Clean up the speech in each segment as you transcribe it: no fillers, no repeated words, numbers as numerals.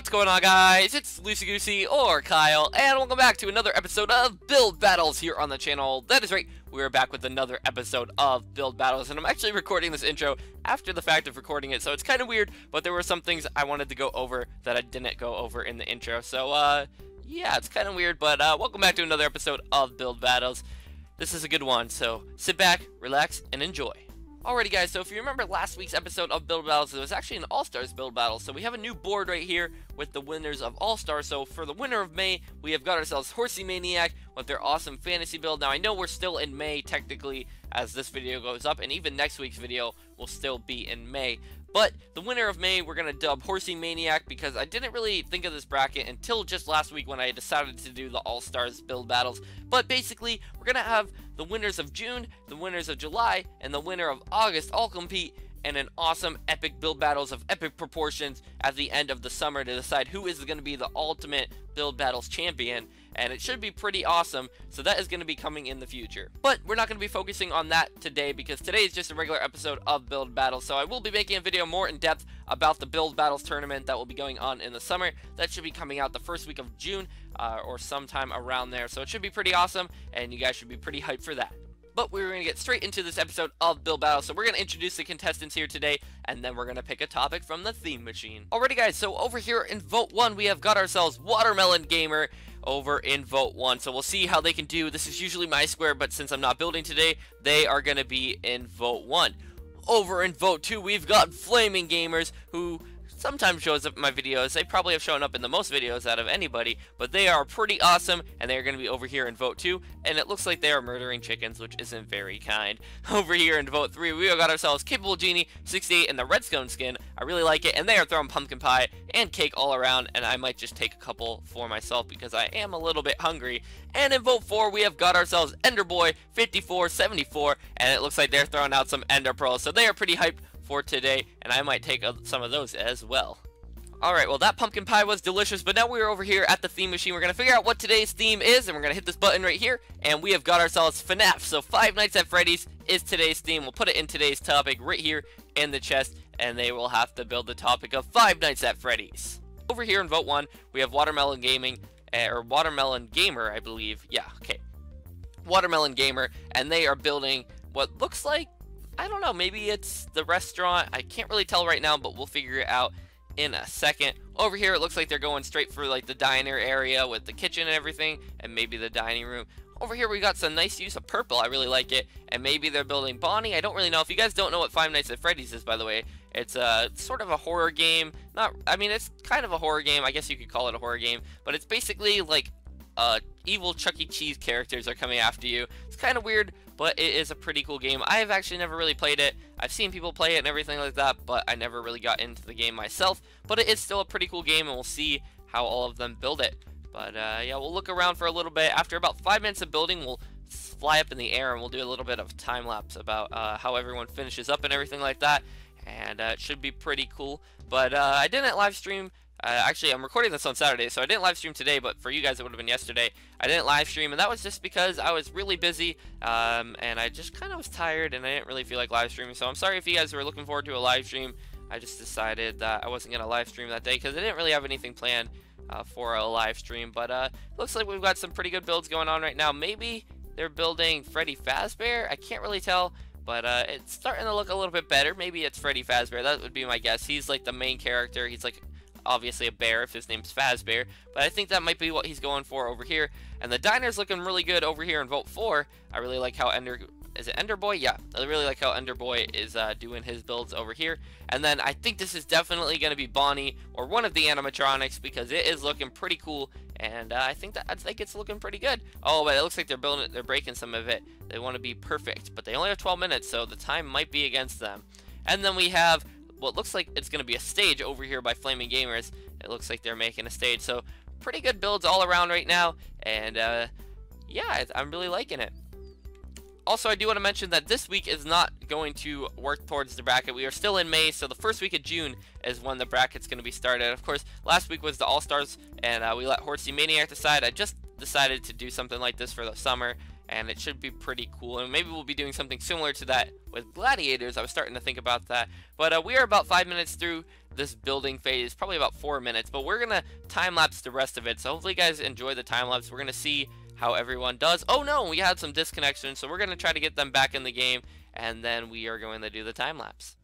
What's going on, guys? It's LuceyGoosey or Kyle, and welcome back to another episode of Build Battles here on the channel. That is right, we're back with another episode of Build Battles, and I'm actually recording this intro after the fact of recording it, so it's kind of weird, but there were some things I wanted to go over that I didn't go over in the intro, so, yeah, it's kind of weird, but, welcome back to another episode of Build Battles. This is a good one, so sit back, relax, and enjoy. Alrighty guys, so if you remember last week's episode of Build Battles, it was actually an All-Stars Build Battle, so we have a new board right here with the winners of All-Stars. So for the winner of May, we have got ourselves Horsey Maniac with their awesome fantasy build. Now I know we're still in May technically as this video goes up, and even next week's video will still be in May. But the winner of May, we're going to dub Horsey Maniac because I didn't really think of this bracket until just last week when I decided to do the All-Stars Build Battles. But basically, we're going to have the winners of June, the winners of July, and the winner of August all compete in an awesome epic build battles of epic proportions at the end of the summer to decide who is going to be the ultimate build battles champion, and it should be pretty awesome. So that is going to be coming in the future, but we're not going to be focusing on that today because today is just a regular episode of Build Battles. So I will be making a video more in depth about the Build Battles tournament that will be going on in the summer. That should be coming out the first week of June or sometime around there, so it should be pretty awesome and you guys should be pretty hyped for that. But we're going to get straight into this episode of Build Battle. So we're going to introduce the contestants here today, and then we're going to pick a topic from the theme machine. Alrighty guys, so over here in Vote 1, we have got ourselves Watermelon Gamer over in Vote 1. So we'll see how they can do. This is usually my square, but since I'm not building today, they are going to be in Vote 1. Over in Vote 2, we've got Flaming Gamers, who sometimes shows up in my videos. They probably have shown up in the most videos out of anybody, but they are pretty awesome, and they're going to be over here in Vote 2, and it looks like they are murdering chickens, which isn't very kind. Over here in Vote 3, we got ourselves Capable Genie 68 in the Redstone skin. I really like it, and they are throwing pumpkin pie and cake all around, and I might just take a couple for myself because I am a little bit hungry. And in Vote 4, we have got ourselves Enderboy 5474, and it looks like they're throwing out some Ender Pearls, so they are pretty hyped for today, and I might take some of those as well. Alright, well that pumpkin pie was delicious, but now we're over here at the theme machine. We're going to figure out what today's theme is, and we're going to hit this button right here, and we have got ourselves FNAF. So Five Nights at Freddy's is today's theme. We'll put it in today's topic right here in the chest, and they will have to build the topic of Five Nights at Freddy's. Over here in Vote 1, we have Watermelon Gaming, or Watermelon Gamer, I believe. Yeah, okay. Watermelon Gamer, and they are building what looks like, I don't know, maybe it's the restaurant. I can't really tell right now, but we'll figure it out in a second. Over here, it looks like they're going straight for like the diner area with the kitchen and everything, and maybe the dining room. Over here, we got some nice use of purple. I really like it, and maybe they're building Bonnie. I don't really know. If you guys don't know what Five Nights at Freddy's is, by the way, it's sort of a horror game. I mean, it's kind of a horror game. I guess you could call it a horror game, but it's basically like evil Chuck E. Cheese characters are coming after you. It's kind of weird, but it is a pretty cool game. I have actually never really played it. I've seen people play it and everything like that, but I never really got into the game myself. But it is still a pretty cool game, and we'll see how all of them build it. But yeah, we'll look around for a little bit. After about 5 minutes of building, we'll fly up in the air and we'll do a little bit of time lapse about how everyone finishes up and everything like that. And it should be pretty cool. But I didn't live stream. Actually, I'm recording this on Saturday, so I didn't live stream today, but for you guys it would have been yesterday. I didn't live stream, and that was just because I was really busy, and I just kind of was tired, and I didn't really feel like live streaming. So I'm sorry if you guys were looking forward to a live stream. I just decided that I wasn't going to live stream that day because I didn't really have anything planned for a live stream. But looks like we've got some pretty good builds going on right now. Maybe they're building Freddy Fazbear. I can't really tell, but it's starting to look a little bit better. Maybe it's Freddy Fazbear. That would be my guess. He's like the main character. He's like obviously a bear if his name's Fazbear, but I think that might be what he's going for over here. And the diner's looking really good over here in Vote 4. I really like how is it Enderboy? Yeah, I really like how Enderboy is doing his builds over here. And then I think this is definitely going to be Bonnie or one of the animatronics because it is looking pretty cool, and I think it's looking pretty good. Oh, but it looks like they're building it, they're breaking some of it. They want to be perfect, but they only have 12 minutes, so the time might be against them. And then we have what looks like it's going to be a stage over here by Flaming Gamers. It looks like they're making a stage, so pretty good builds all around right now, and yeah, I'm really liking it. Also, I do want to mention that this week is not going to work towards the bracket. We are still in May, so the first week of June is when the bracket's going to be started. Of course, last week was the All-Stars, and we let Horsey Maniac decide. I just decided to do something like this for the summer, and it should be pretty cool. And maybe we'll be doing something similar to that with gladiators. I was starting to think about that. But we are about 5 minutes through this building phase, probably about 4 minutes. But we're gonna time lapse the rest of it. So hopefully you guys enjoy the time lapse. We're gonna see how everyone does. Oh no, we had some disconnections, so we're gonna try to get them back in the game, and then we are going to do the time lapse.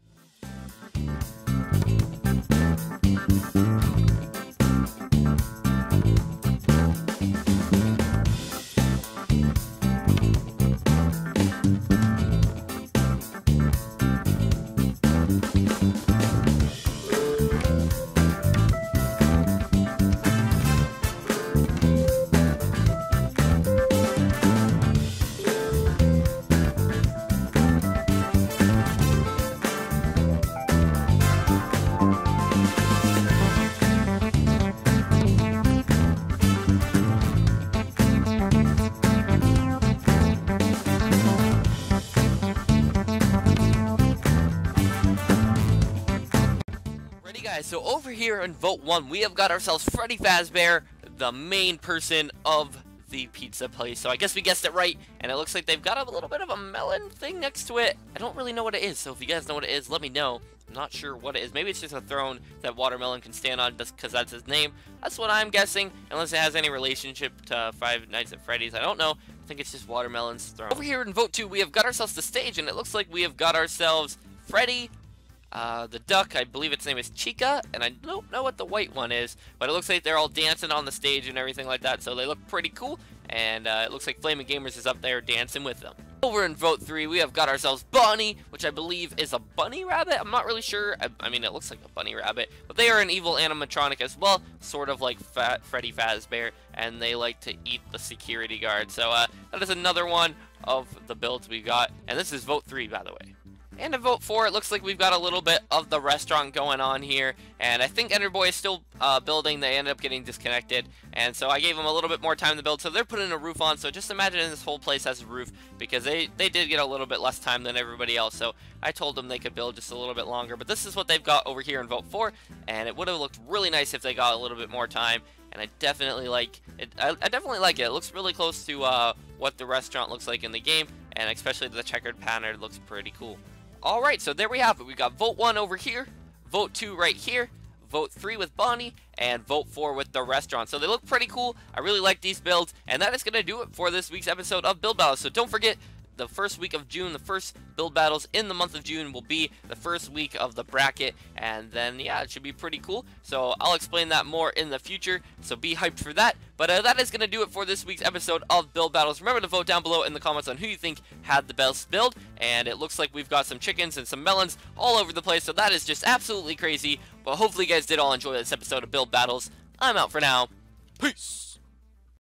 Guys, so over here in vote 1, we have got ourselves Freddy Fazbear, the main person of the pizza place. So I guess we guessed it right, and it looks like they've got a little bit of a melon thing next to it. I don't really know what it is, so if you guys know what it is, let me know. I'm not sure what it is. Maybe it's just a throne that Watermelon can stand on just because that's his name. That's what I'm guessing, unless it has any relationship to Five Nights at Freddy's. I don't know. I think it's just Watermelon's throne. Over here in vote 2, we have got ourselves the stage, and it looks like we have got ourselves Freddy, the duck, I believe its name is Chica, and I don't know what the white one is, but it looks like they're all dancing on the stage and everything like that, so they look pretty cool, and it looks like Flaming Gamers is up there dancing with them. Over in vote 3, we have got ourselves Bunny, which I believe is a bunny rabbit. I'm not really sure. I mean, it looks like a bunny rabbit, but they are an evil animatronic as well, sort of like Freddy Fazbear, and they like to eat the security guard. So that is another one of the builds we got, and this is vote 3, by the way. And in vote 4, it looks like we've got a little bit of the restaurant going on here. And I think Enderboy is still building. They ended up getting disconnected. And so I gave them a little bit more time to build. So they're putting a roof on. So just imagine this whole place has a roof, because they did get a little bit less time than everybody else. So I told them they could build just a little bit longer. But this is what they've got over here in vote 4. And it would have looked really nice if they got a little bit more time. And I definitely like it. I definitely like it. It looks really close to what the restaurant looks like in the game. And especially the checkered pattern looks pretty cool. Alright, so there we have it. We got vote 1 over here, vote 2 right here, vote 3 with Bonnie, and vote 4 with the restaurant. So they look pretty cool. I really like these builds, and that is going to do it for this week's episode of Build Battles. So don't forget, the first week of June, the first build battles in the month of June will be the first week of the bracket, and then yeah, it should be pretty cool. So I'll explain that more in the future, so be hyped for that. But that is going to do it for this week's episode of Build Battles. Remember to vote down below in the comments on who you think had the best build, and it looks like we've got some chickens and some melons all over the place, so that is just absolutely crazy. But hopefully you guys did all enjoy this episode of Build Battles. I'm out for now. Peace!